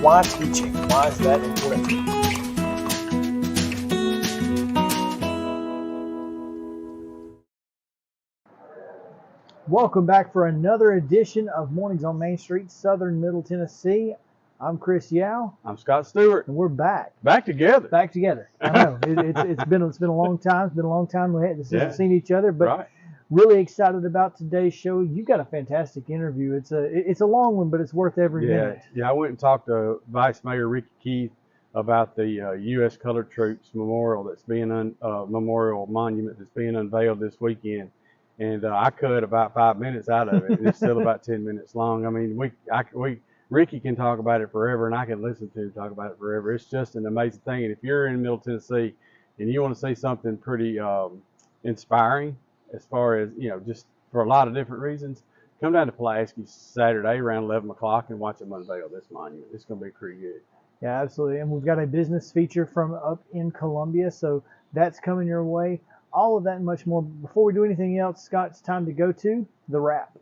why teaching? Why is that important? Welcome back for another edition of Mornings on Main Street, Southern Middle Tennessee. I'm Chris Yow. I'm Scott Stewart. And we're back. Back together. Back together. I know. It's been a long time. It's been a long time we haven't seen each other, but right. Really excited about today's show. You got a fantastic interview. It's a long one, but it's worth every minute. Yeah, I went and talked to Vice Mayor Ricky Keith about the U.S. Colored Troops Memorial Memorial Monument that's being unveiled this weekend. And I cut about 5 minutes out of it. It's still about 10 minutes long. I mean, Ricky can talk about it forever, and I can listen to him talk about it forever. It's just an amazing thing. And if you're in Middle Tennessee and you want to see something pretty inspiring, as far as, just for a lot of different reasons, come down to Pulaski Saturday around 11 o'clock and watch them unveil this monument. It's going to be pretty good. Yeah, absolutely. And we've got a business feature from up in Columbia, so that's coming your way. All of that and much more. Before we do anything else, Scott, it's time to go to the wrap.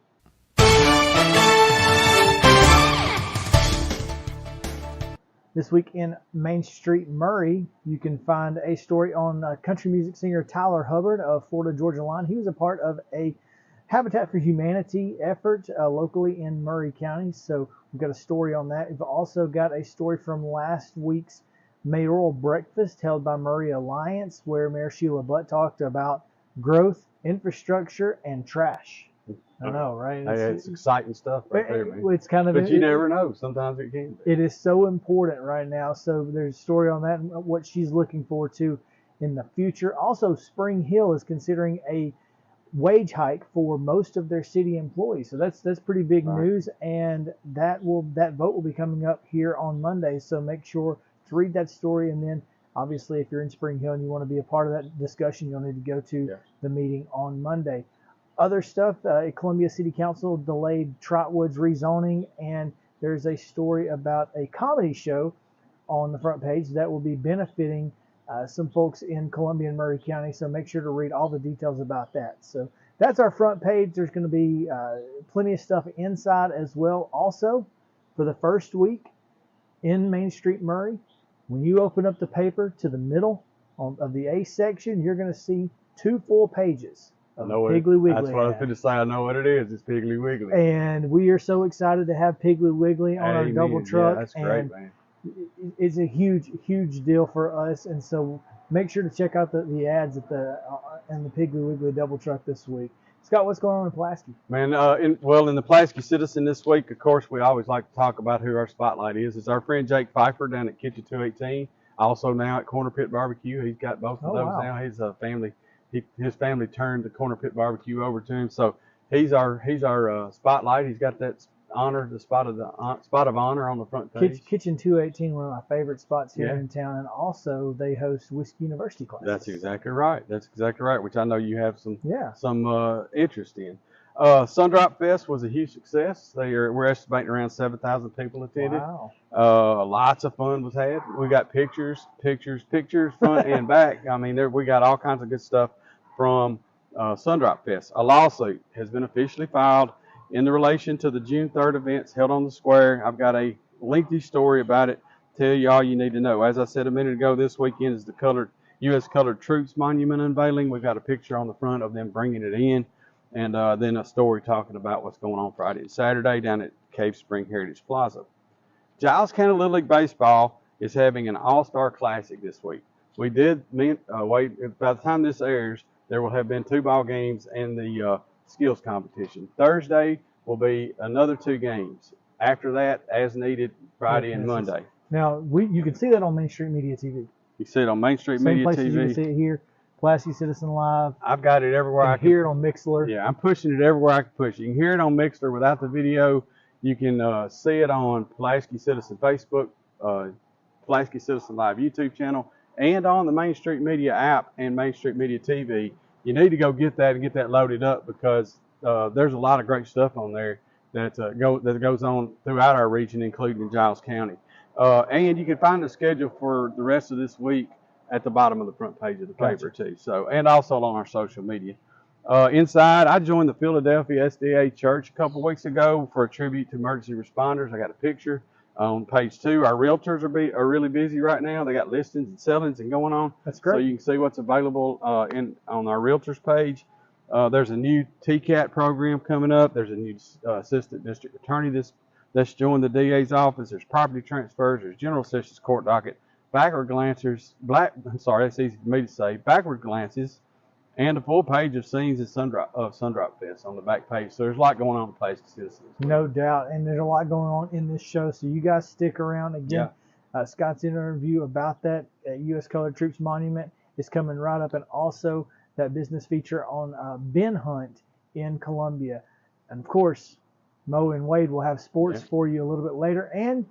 This week in Main Street, Murray, you can find a story on country music singer Tyler Hubbard of Florida Georgia Line. He was a part of a Habitat for Humanity effort locally in Murray County, so we've got a story on that. We've also got a story from last week's mayoral breakfast held by Murray Alliance, where Mayor Sheila Butt talked about growth, infrastructure, and trash. I know, right? It's exciting stuff right there, man. It's kind of, but you never know. Sometimes it can be. It is so important right now. So there's a story on that and what she's looking forward to in the future. Also, Spring Hill is considering a wage hike for most of their city employees. So that's pretty big news, and that vote will be coming up here on Monday. So make sure to read that story, and then obviously if you're in Spring Hill and you want to be a part of that discussion, you'll need to go to the meeting on Monday. Other stuff, Columbia City Council delayed Trotwood's rezoning, and there's a story about a comedy show on the front page that will be benefiting some folks in Columbia and Murray County, so make sure to read all the details about that. So that's our front page. There's going to be plenty of stuff inside as well. Also, for the first week in Main Street, Murray, when you open up the paper to the middle of the A section, you're going to see 2 full pages of Piggly Wiggly. That's what I was going to say. I know what it is. It's Piggly Wiggly. And we are so excited to have Piggly Wiggly on our double truck. Yeah, that's great, man. It's a huge deal for us, and so make sure to check out the ads at in the Piggly Wiggly double truck this week. Scott, what's going on in Pulaski? Man, in the Pulaski Citizen this week, of course, we always like to talk about who our spotlight is. It's our friend Jake Pfeiffer down at Kitchen 218. Also now at Corner Pit Barbecue. He's got both of those now. His family. His family turned the Corner Pit Barbecue over to him, so he's our spotlight. He's got that honor, the spot of honor on the front page. Kitchen 218, one of my favorite spots here in town, and also they host Whiskey University classes. That's exactly right. Which I know you have some interest in. Sundrop Fest was a huge success. We're estimating around 7,000 people attended. Wow. Lots of fun was had. We got pictures, front and back. I mean, we got all kinds of good stuff from Sundrop Fest. A lawsuit has been officially filed in relation to the June 3rd events held on the square. I've got a lengthy story about it. Tell you all you need to know. As I said a minute ago, this weekend is the U.S. Colored Troops Monument unveiling. We've got a picture on the front of them bringing it in, and then a story talking about what's going on Friday and Saturday down at Cave Spring Heritage Plaza. Giles County Little League Baseball is having an All-Star Classic this week. By the time this airs, there will have been 2 ball games and the skills competition. Thursday will be another 2 games. After that, as needed, Friday and Monday. Now, you can see that on Main Street Media TV. You see it on Main Street Media TV. You can see it here, Pulaski Citizen Live. I've got it everywhere I can. Hear it on Mixlr. Yeah, I'm pushing it everywhere I can push it. You can hear it on Mixlr without the video. You can see it on Pulaski Citizen Facebook, Pulaski Citizen Live YouTube channel, and on the Main Street Media app and Main Street Media TV. You need to go get that and get that loaded up, because there's a lot of great stuff on there that goes on throughout our region, including in Giles County. And you can find the schedule for the rest of this week at the bottom of the front page of the paper too. So, and also on our social media. Inside, I joined the Philadelphia SDA Church a couple weeks ago for a tribute to emergency responders. I got a picture On page 2, our realtors are really busy right now. They got listings and sellings and going on. That's great. So you can see what's available on our realtors page. There's a new TCAT program coming up. There's a new assistant district attorney that's joined the DA's office. There's property transfers. There's general sessions court docket. Backward glances, that's easy for me to say. Backward glances, and a full page of scenes of Sundrop Fest on the back page. So there's a lot going on in Place Citizens. No doubt, and there's a lot going on in this show. So you guys stick around. Again, Scott's interview about that at U.S. Colored Troops Monument is coming right up, and also that business feature on Ben Hunt in Columbia. And of course, Mo and Wade will have sports for you a little bit later, and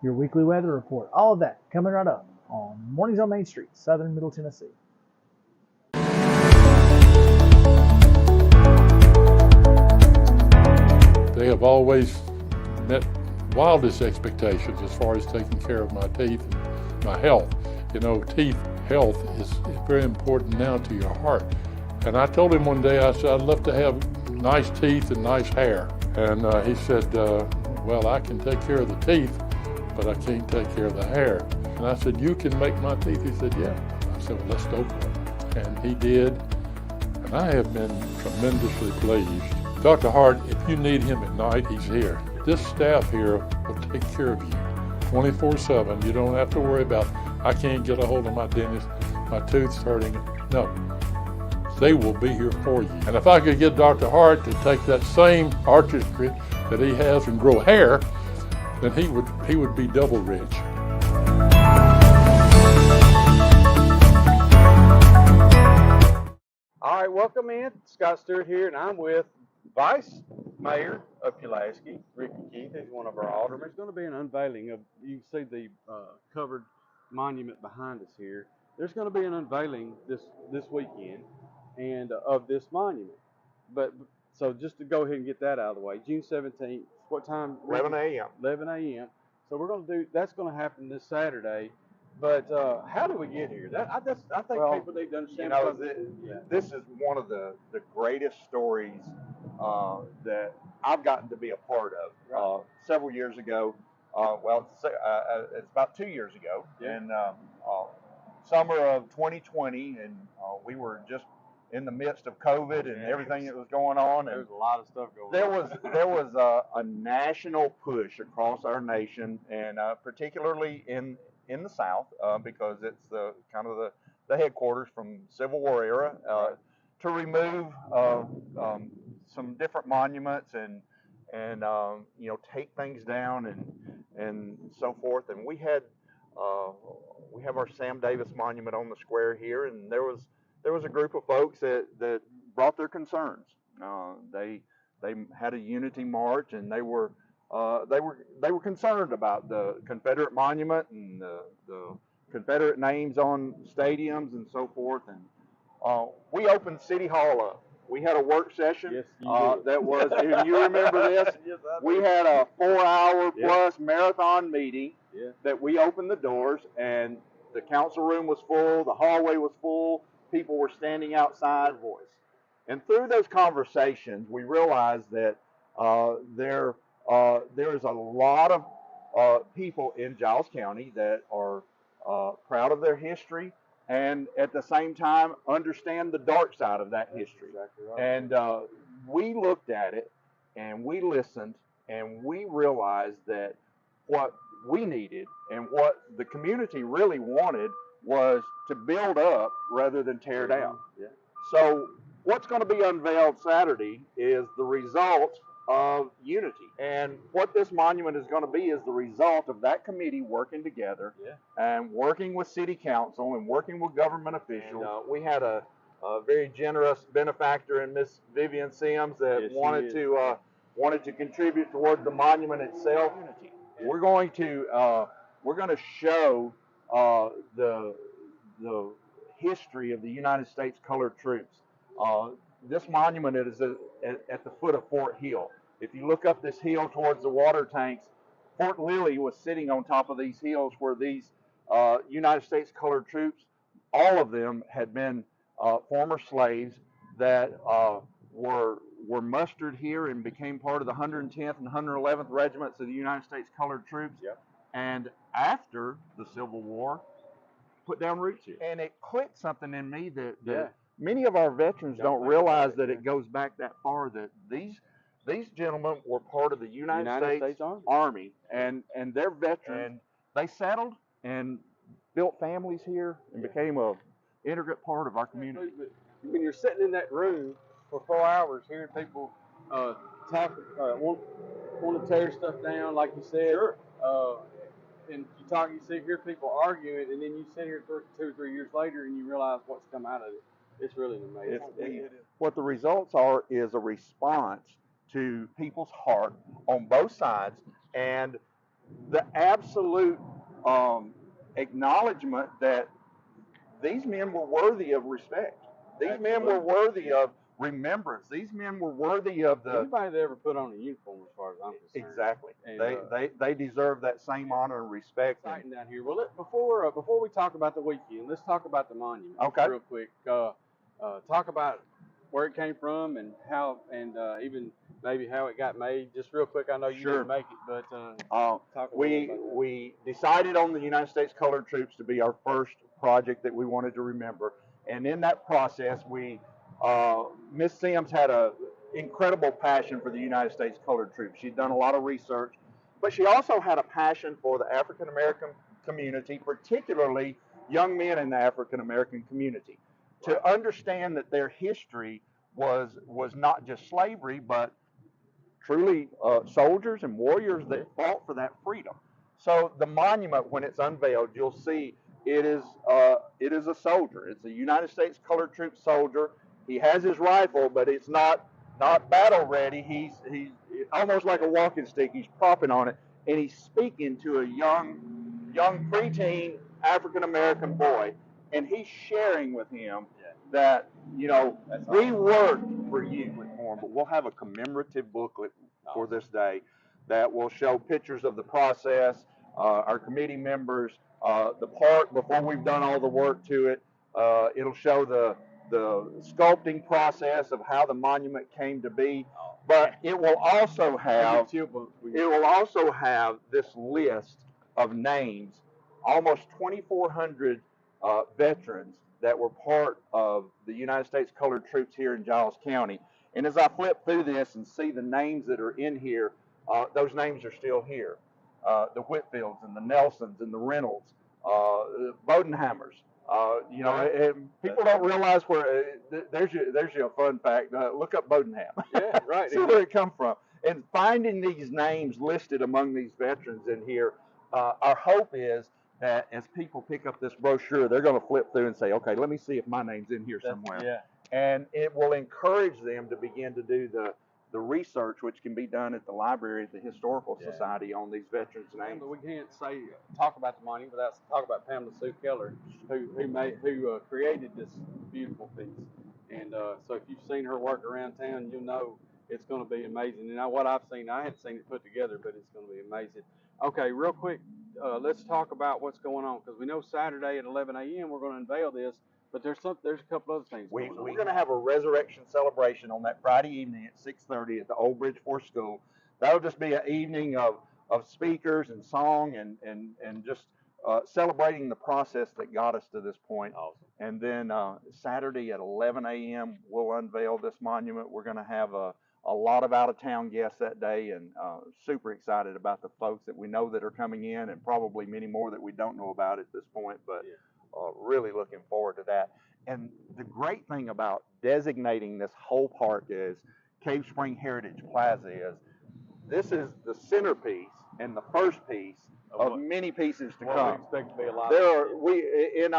your weekly weather report. All of that coming right up on Mornings on Main Street, Southern Middle Tennessee. They have always met wildest expectations as far as taking care of my teeth and my health. You know, teeth health is very important now to your heart. And I told him one day, I said, I'd love to have nice teeth and nice hair. And he said, well, I can take care of the teeth, but I can't take care of the hair. And I said, you can make my teeth? He said, yeah. I said, well, let's go for it. And he did. And I have been tremendously pleased. Dr. Hart, if you need him at night, he's here. This staff here will take care of you 24/7. You don't have to worry about, I can't get a hold of my dentist, my tooth's hurting. No, they will be here for you. And if I could get Dr. Hart to take that same artistry that he has and grow hair, then he would be double rich. All right, welcome in. Scott Stewart here, and I'm with Vice Mayor of Pulaski, Ricky Keith. He's one of our aldermen. There's going to be an unveiling of, you can see the covered monument behind us here. There's going to be an unveiling this weekend and of this monument. But so just to go ahead and get that out of the way, June 17th, what time? 11 a.m. 11 a.m. So we're going to do, that's going to happen this Saturday. But how do we get here? I think people need to understand. This is one of the greatest stories that I've gotten to be a part of. Right. Several years ago, it's about 2 years ago, in summer of 2020, and we were just in the midst of COVID and everything that was going on. There was a lot of stuff going on. There was a national push across our nation, and particularly in the South, because it's the kind of the headquarters from Civil War era, to remove some different monuments and take things down and so forth. And we have our Sam Davis monument on the square here, and there was a group of folks that brought their concerns. They had a unity march, and they were concerned about the Confederate monument and the Confederate names on stadiums and so forth. And we opened City Hall up. We had a work session. Yes, you did. That was, if you remember this, Yes, we had a 4-hour plus marathon meeting that we opened the doors, and the council room was full, the hallway was full, people were standing outside. And through those conversations, we realized that there is a lot of people in Giles County that are proud of their history, and at the same time understand the dark side of that history. Exactly right. And we looked at it, and we listened, and we realized that what we needed and what the community really wanted was to build up rather than tear down. Yeah. So what's going to be unveiled Saturday is the result of unity. And what this monument is going to be is the result of that committee working together and working with city council and working with government officials. And, we had a very generous benefactor in Miss Vivian Sims that wanted to contribute toward the monument itself. Yeah. We're going to show the history of the United States Colored Troops. This monument is at the foot of Fort Hill. If you look up this hill towards the water tanks, Fort Lilly was sitting on top of these hills where these United States Colored Troops, all of them had been former slaves that were were mustered here and became part of the 110th and 111th Regiments of the United States Colored Troops. Yep. And after the Civil War, put down roots here. And it clicked something in me that many of our veterans don't realize that it goes back that far, that these gentlemen were part of the United States Army, and they're veterans. And they settled and built families here and became a integral part of our community. When you're sitting in that room for 4 hours hearing people talk, want to tear stuff down, like you said, Sure. And you hear people arguing, and then you sit here 2 or 3 years later and you realize what's come out of it. It's really amazing. What the results are is a response to people's heart on both sides, and the absolute acknowledgement that these men were worthy of respect. These men were worthy of remembrance. These men were worthy of the... Anybody that ever put on a uniform, as far as I'm concerned. Exactly. And, they deserve that same honor and respect. Exciting down here. Well, before we talk about the weekend, let's talk about the monument. Okay. Real quick. Talk about where it came from and how, and even maybe how it got made. Just real quick. I know you didn't make it, but talk a little about that. We decided on the United States Colored Troops to be our first project that we wanted to remember, and in that process, Miss Sims had an incredible passion for the United States Colored Troops. She'd done a lot of research, but she also had a passion for the African American community, particularly young men in the African American community, to understand that their history was not just slavery, but truly soldiers and warriors that fought for that freedom. So the monument, when it's unveiled, you'll see it is a soldier. It's a United States Colored Troops soldier. He has his rifle, but it's not battle ready. He's almost like a walking stick. He's propping on it, and he's speaking to a young preteen African American boy, and he's sharing with him that, we worked for you, but we'll have a commemorative booklet for this day that will show pictures of the process, our committee members, the park before we've done all the work to it. It'll show the sculpting process of how the monument came to be, but it will also have this list of names, almost 2,400 veterans that were part of the United States Colored Troops here in Giles County. And as I flip through this and see the names that are in here, those names are still here. The Whitfields and the Nelsons and the Reynolds, the Bodenhammers. People don't realize where. There's your fun fact. Look up Bodenham. Yeah, right. See where it come from. And finding these names listed among these veterans in here, our hope is that as people pick up this brochure, they're going to flip through and say, okay, let me see if my name's in here somewhere. Yeah. And it will encourage them to begin to do the research, which can be done at the library at the Historical Society on these veterans' names. But we can't talk about the monument without talking about Pamela Sue Keller, who created this beautiful piece. And so if you've seen her work around town, you'll know it's going to be amazing. And what I've seen, I haven't seen it put together, but it's going to be amazing. Okay, real quick, let's talk about what's going on, because we know Saturday at 11 a.m. we're going to unveil this. But there's a couple other things. We're going to have a resurrection celebration on that Friday evening at 6:30 at the Old Bridgeport School. That'll just be an evening of speakers and song and just celebrating the process that got us to this point. Awesome. And then Saturday at 11 a.m. we'll unveil this monument. We're going to have a lot of out-of-town guests that day, and super excited about the folks that we know that are coming in, and probably many more that we don't know about at this point. But really looking forward to that. And the great thing about designating this whole park as Cave Spring Heritage Plaza is this is the centerpiece and the first piece of many pieces to come. We expect to be a lot. In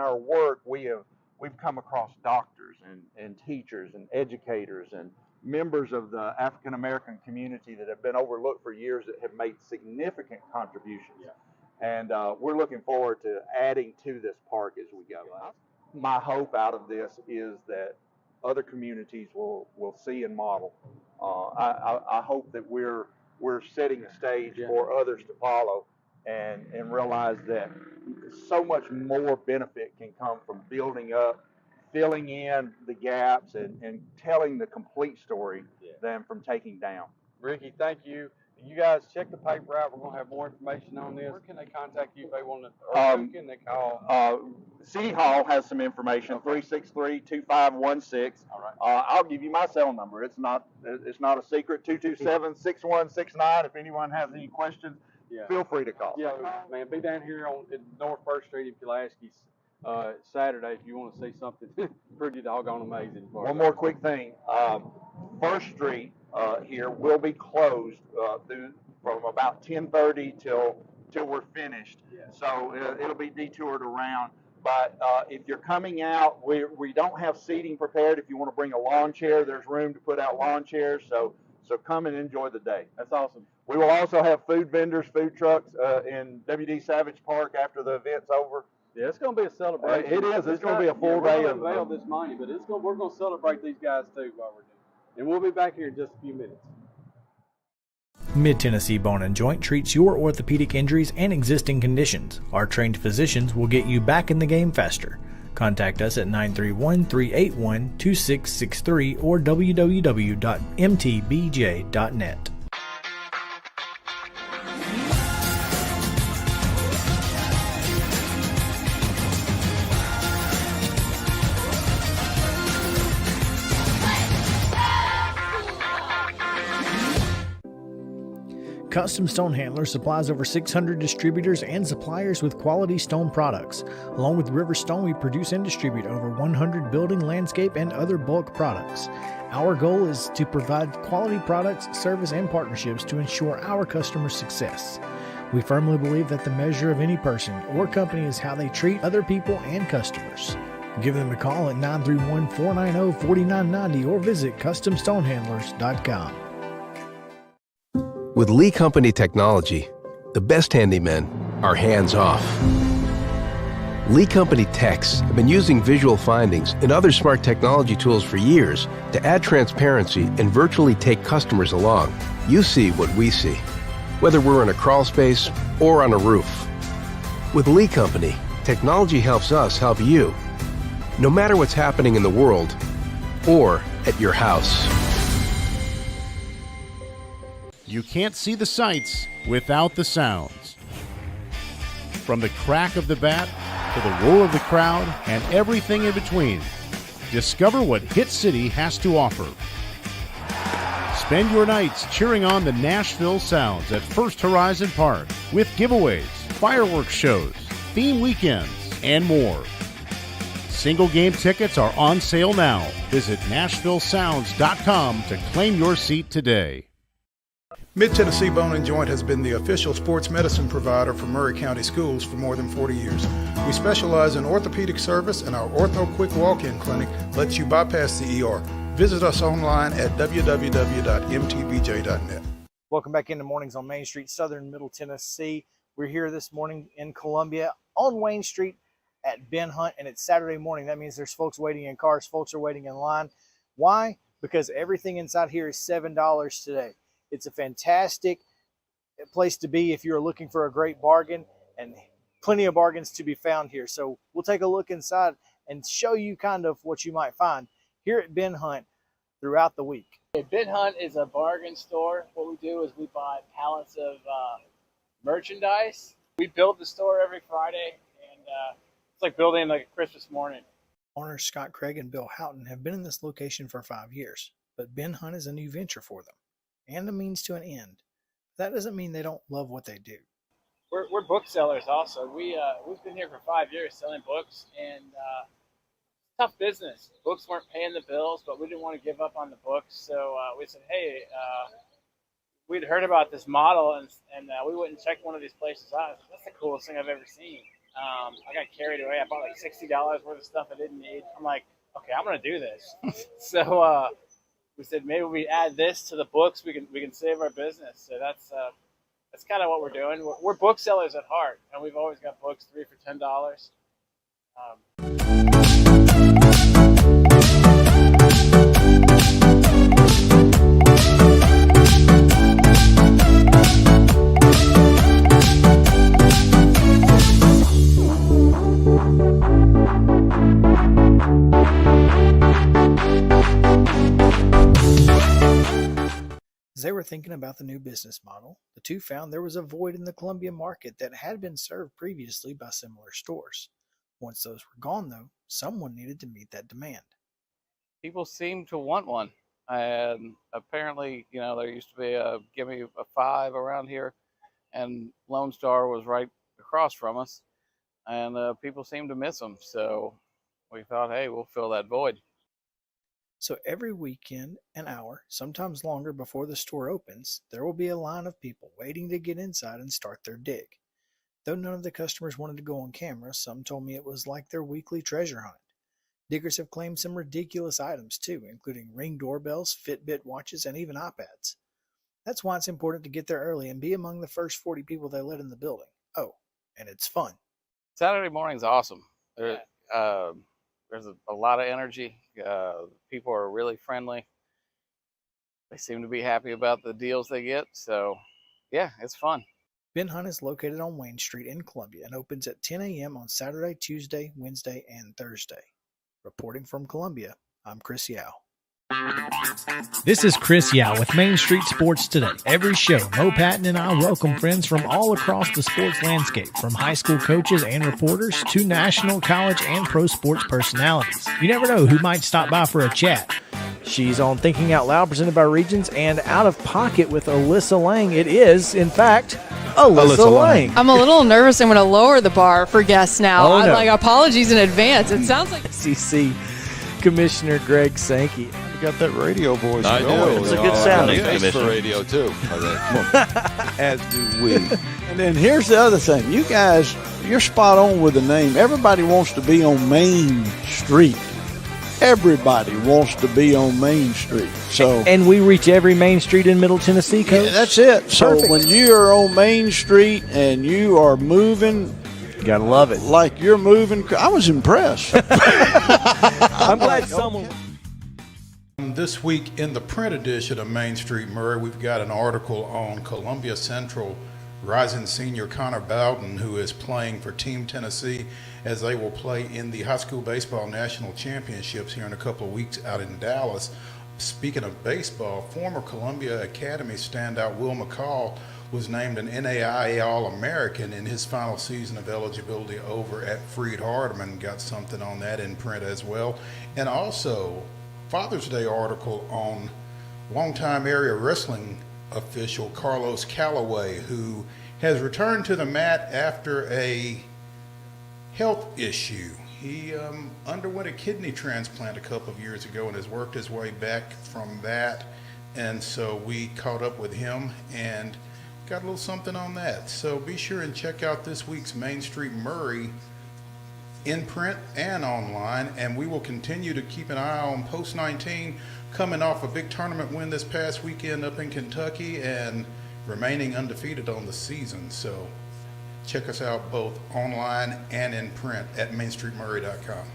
our work we've come across doctors and teachers and educators and members of the African American community that have been overlooked for years that have made significant contributions. Yeah. And we're looking forward to adding to this park as we go. My hope out of this is that other communities will see and model. I hope that we're setting a stage for others to follow and realize that so much more benefit can come from building up filling in the gaps and telling the complete story than from taking down. Ricky, thank you. You guys check the paper out. We're going to have more information on this. Where can they contact you if they want to, or who can they call? City Hall has some information, 363-2516. All right. I'll give you my cell number. It's not a secret, 227-6169. If anyone has any questions, feel free to call. Yeah, man, be down here on North 1st Street in Pulaski Saturday if you want to see something pretty doggone amazing. One more quick thing. 1st Street here will be closed from about 10:30 till we're finished. So it'll be detoured around. But if you're coming out, we don't have seating prepared. If you want to bring a lawn chair, there's room to put out lawn chairs. So come and enjoy the day. That's awesome. We will also have food vendors, food trucks in W.D. Savage Park after the event's over. Yeah, it's going to be a celebration. It is. It's going to be a full day of unveil this money, but we're going to celebrate these guys too while we're doing it. And we'll be back here in just a few minutes. Mid-Tennessee Bone and Joint treats your orthopedic injuries and existing conditions. Our trained physicians will get you back in the game faster. Contact us at 931-381-2663 or www.mtbj.net. Custom Stone Handler supplies over 600 distributors and suppliers with quality stone products. Along with River Stone, we produce and distribute over 100 building, landscape, and other bulk products. Our goal is to provide quality products, service, and partnerships to ensure our customers' success. We firmly believe that the measure of any person or company is how they treat other people and customers. Give them a call at 931-490-4990 or visit CustomStonehandlers.com. With Lee Company technology, the best handymen are hands-off. Lee Company techs have been using visual findings and other smart technology tools for years to add transparency and virtually take customers along. You see what we see, whether we're in a crawl space or on a roof. With Lee Company, technology helps us help you, no matter what's happening in the world or at your house. You can't see the sights without the sounds. From the crack of the bat to the roar of the crowd and everything in between, discover what Hit City has to offer. Spend your nights cheering on the Nashville Sounds at First Horizon Park with giveaways, fireworks shows, theme weekends, and more. Single game tickets are on sale now. Visit NashvilleSounds.com to claim your seat today. Mid-Tennessee Bone and Joint has been the official sports medicine provider for Murray County Schools for more than 40 years. We specialize in orthopedic service, and our Ortho Quick Walk-In Clinic lets you bypass the ER. Visit us online at www.mtbj.net. Welcome back into Mornings on Main Street, Southern Middle Tennessee. We're here this morning in Columbia on Wayne Street at Ben Hunt, and it's Saturday morning. That means there's folks waiting in cars, folks are waiting in line. Why? Because everything inside here is $7 today. It's a fantastic place to be if you're looking for a great bargain, and plenty of bargains to be found here. So we'll take a look inside and show you kind of what you might find here at Ben Hunt throughout the week. Ben Hunt is a bargain store. What we do is we buy pallets of merchandise. We build the store every Friday, and it's like building like a Christmas morning. Owners Scott Craig and Bill Houghton have been in this location for 5 years, but Ben Hunt is a new venture for them and a means to an end. That doesn't mean they don't love what they do. We're booksellers also. We've been here for 5 years selling books, and tough business. Books weren't paying the bills, but we didn't want to give up on the books. So we said, hey, we'd heard about this model, and we went and checked one of these places out. That's the coolest thing I've ever seen. I got carried away. I bought like $60 worth of stuff I didn't need. I'm like, okay, I'm going to do this. So we said maybe we add this to the books. We can save our business. So that's kind of what we're doing. We're booksellers at heart, and we've always got books 3 for $10. As they were thinking about the new business model, the two found there was a void in the Columbia market that had been served previously by similar stores. Once those were gone, though, someone needed to meet that demand. People seem to want one. And apparently, there used to be a Give Me a Five around here, and Lone Star was right across from us, and people seem to miss them. So we thought, hey, we'll fill that void. So every weekend, an hour, sometimes longer before the store opens, there will be a line of people waiting to get inside and start their dig. Though none of the customers wanted to go on camera, some told me it was like their weekly treasure hunt. Diggers have claimed some ridiculous items too, including Ring doorbells, Fitbit watches, and even iPads. That's why it's important to get there early and be among the first 40 people they let in the building. Oh, and it's fun. Saturday morning's awesome. There's a lot of energy. People are really friendly. They seem to be happy about the deals they get. So, yeah, it's fun. Ben Hunt is located on Wayne Street in Columbia and opens at 10 a.m. on Saturday, Tuesday, Wednesday, and Thursday. Reporting from Columbia, I'm Chris Yow. This is Chris Yow with Main Street Sports Today. Every show, Mo Patton and I welcome friends from all across the sports landscape, from high school coaches and reporters to national, college, and pro sports personalities. You never know who might stop by for a chat. She's on Thinking Out Loud, presented by Regions, and Out of Pocket with Alyssa Lang. It is, in fact, Alyssa Lang. I'm a little nervous. I'm going to lower the bar for guests now. Oh, no. Apologies in advance. It sounds like SEC Commissioner Greg Sankey. You got that radio voice. I know. It's a good sound. Thanks for radio, too. As do we. And then here's the other thing. You guys, you're spot on with the name. Everybody wants to be on Main Street. Everybody wants to be on Main Street. So, and we reach every Main Street in Middle Tennessee, Coach. Yeah, that's it. So Perfect. When you are on Main Street and you are moving, you gotta love it. Like you're moving. I was impressed. I'm glad someone. This week in the print edition of Main Street Murray, we've got an article on Columbia Central rising senior Connor Bowden, who is playing for Team Tennessee as they will play in the high school baseball national championships here in a couple of weeks out in Dallas. Speaking of baseball, former Columbia Academy standout Will McCall was named an NAIA All-American in his final season of eligibility over at Freed-Hardeman. Got something on that in print as well. And also, Father's Day article on longtime area wrestling official Carlos Calloway, who has returned to the mat after a health issue. He underwent a kidney transplant a couple of years ago and has worked his way back from that. And so we caught up with him and got a little something on that. So be sure and check out this week's Main Street Murray in print and online. And we will continue to keep an eye on Post 19, coming off a big tournament win this past weekend up in Kentucky and remaining undefeated on the season. So check us out both online and in print at mainstreetmurray.com.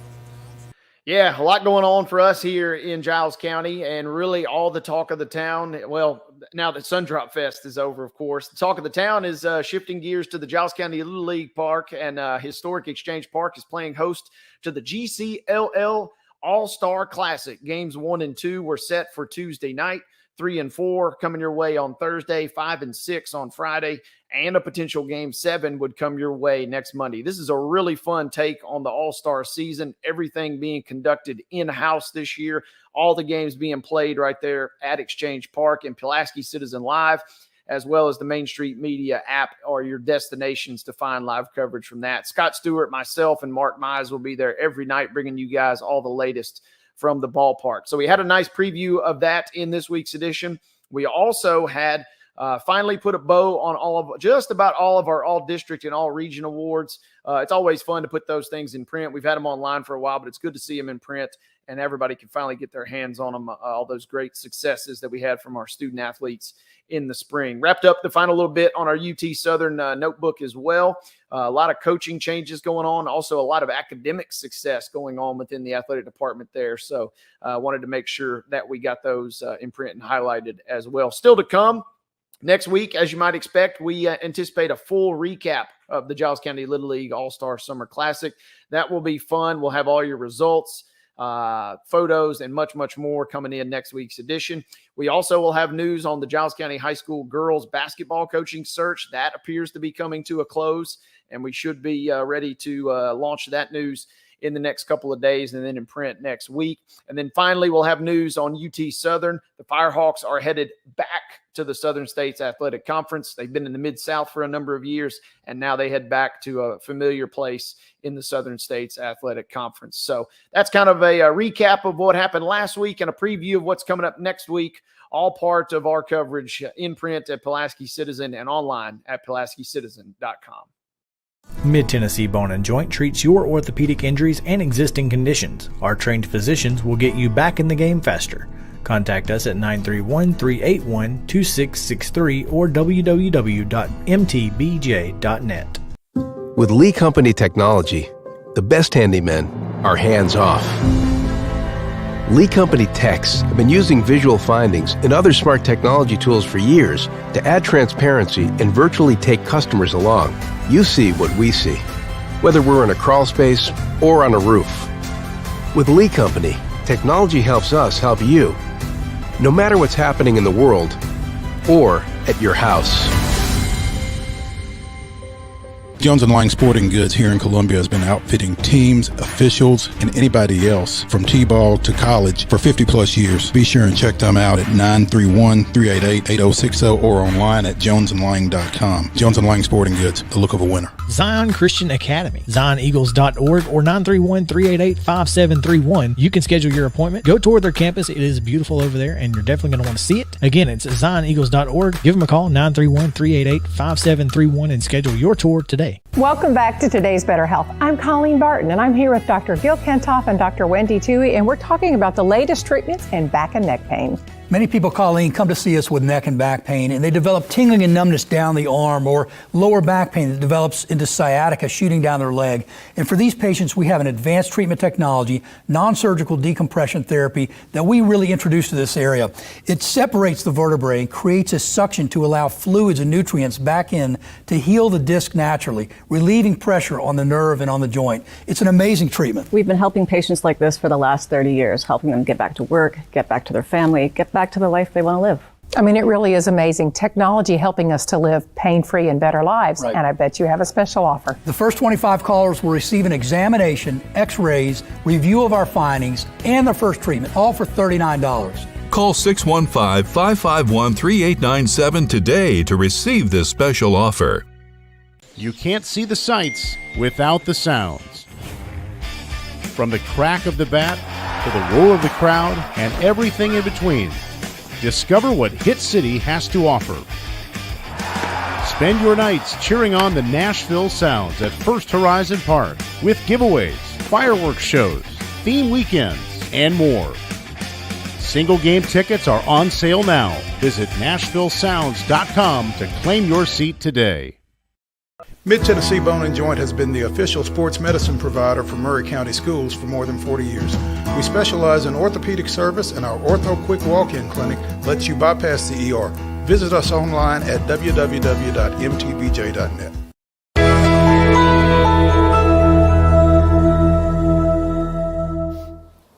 Yeah, a lot going on for us here in Giles County, and really all the talk of the town. Well, now that Sundrop Fest is over, of course, the talk of the town is shifting gears to the Giles County Little League Park, and Historic Exchange Park is playing host to the GCLL All-Star Classic. Games 1 and 2 were set for Tuesday night. 3 and 4 coming your way on Thursday, 5 and 6 on Friday, and a potential game 7 would come your way next Monday. This is a really fun take on the All-Star season, everything being conducted in-house this year, all the games being played right there at Exchange Park and Pulaski Citizen Live, as well as the Main Street Media app are your destinations to find live coverage from that. Scott Stewart, myself, and Mark Mize will be there every night bringing you guys all the latest from the ballpark. So we had a nice preview of that in this week's edition. We also had finally put a bow on just about all of our all district and all region awards. It's always fun to put those things in print. We've had them online for a while, but it's good to see them in print and everybody can finally get their hands on them. All those great successes that we had from our student athletes in the spring. Wrapped up the final little bit on our UT Southern notebook as well. A lot of coaching changes going on. Also a lot of academic success going on within the athletic department there. So I wanted to make sure that we got those in print and highlighted as well. Still to come next week, as you might expect, we anticipate a full recap of the Giles County Little League All-Star Summer Classic. That will be fun. We'll have all your results. photos, and much, much more coming in next week's edition. We also will have news on the Giles County High School girls basketball coaching search. That appears to be coming to a close, and we should be ready to launch that news in the next couple of days and then in print next week. And then finally, we'll have news on UT Southern. The Firehawks are headed back to the Southern States Athletic Conference. They've been in the Mid-South for a number of years, and now they head back to a familiar place in the Southern States Athletic Conference. So that's kind of a recap of what happened last week and a preview of what's coming up next week, all part of our coverage in print at Pulaski Citizen and online at PulaskiCitizen.com. Mid-Tennessee Bone and Joint treats your orthopedic injuries and existing conditions. Our trained physicians will get you back in the game faster. Contact us at 931-381-2663 or www.mtbj.net. With Lee Company technology, the best handymen are hands-off. Lee Company techs have been using visual findings and other smart technology tools for years to add transparency and virtually take customers along. You see what we see, whether we're in a crawl space or on a roof. With Lee Company, technology helps us help you, no matter what's happening in the world or at your house. Jones & Lang Sporting Goods here in Columbia has been outfitting teams, officials, and anybody else from T-ball to college for 50-plus years. Be sure and check them out at 931-388-8060 or online at jonesandlang.com. Jones & Lang Sporting Goods, the look of a winner. Zion Christian Academy, zioneagles.org or 931-388-5731. You can schedule your appointment. Go tour their campus. It is beautiful over there, and you're definitely going to want to see it. Again, it's zioneagles.org. Give them a call, 931-388-5731, and schedule your tour today. Welcome back to Today's Better Health. I'm Colleen Barton, and I'm here with Dr. Gil Kentoff and Dr. Wendy Toohey, and we're talking about the latest treatments in back and neck pain. Many people, Colleen, come to see us with neck and back pain, and they develop tingling and numbness down the arm or lower back pain that develops into sciatica shooting down their leg. And for these patients, we have an advanced treatment technology, non-surgical decompression therapy that we really introduced to this area. It separates the vertebrae and creates a suction to allow fluids and nutrients back in to heal the disc naturally, relieving pressure on the nerve and on the joint. It's an amazing treatment. We've been helping patients like this for the last 30 years, helping them get back to work, get back to their family, get back to the life they want to live. I mean, it really is amazing. Technology helping us to live pain-free and better lives. Right. And I bet you have a special offer. The first 25 callers will receive an examination, x-rays, review of our findings, and their first treatment, all for $39. Call 615-551-3897 today to receive this special offer. You can't see the sights without the sounds. From the crack of the bat to the roar of the crowd and everything in between, discover what Hit City has to offer. Spend your nights cheering on the Nashville Sounds at First Horizon Park with giveaways, fireworks shows, theme weekends, and more. Single game tickets are on sale now. Visit NashvilleSounds.com to claim your seat today. Mid-Tennessee Bone & Joint has been the official sports medicine provider for Murray County Schools for more than 40 years. We specialize in orthopedic service, and our Ortho Quick Walk-In Clinic lets you bypass the ER. Visit us online at www.mtbj.net.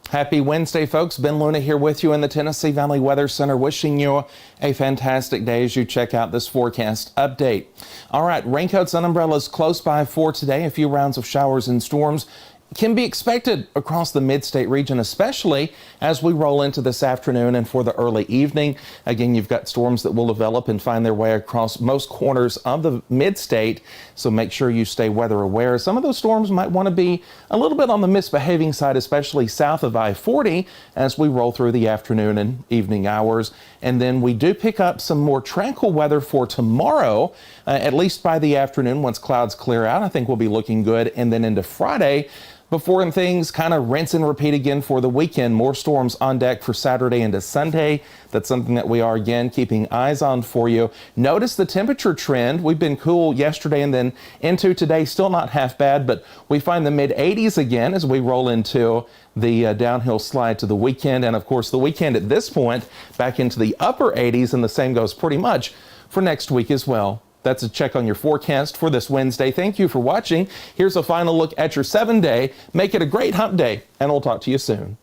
Happy Wednesday, folks. Ben Luna here with you in the Tennessee Valley Weather Center, wishing you a fantastic day as you check out this forecast update. All right, raincoats and umbrellas close by for today. A few rounds of showers and storms can be expected across the mid-state region, especially as we roll into this afternoon and for the early evening. Again, you've got storms that will develop and find their way across most corners of the mid-state, so make sure you stay weather aware. Some of those storms might want to be a little bit on the misbehaving side, especially south of I-40 as we roll through the afternoon and evening hours. And then we do pick up some more tranquil weather for tomorrow, at least by the afternoon once clouds clear out. I think we'll be looking good. And then into Friday, before things kind of rinse and repeat again for the weekend. More storms on deck for Saturday into Sunday. That's something that we are, again, keeping eyes on for you. Notice the temperature trend. We've been cool yesterday and then into today. Still not half bad, but we find the mid-80s again as we roll into the downhill slide to the weekend. And, of course, the weekend at this point back into the upper 80s, and the same goes pretty much for next week as well. That's a check on your forecast for this Wednesday. Thank you for watching. Here's a final look at your 7-day. Make it a great hump day, and we'll talk to you soon.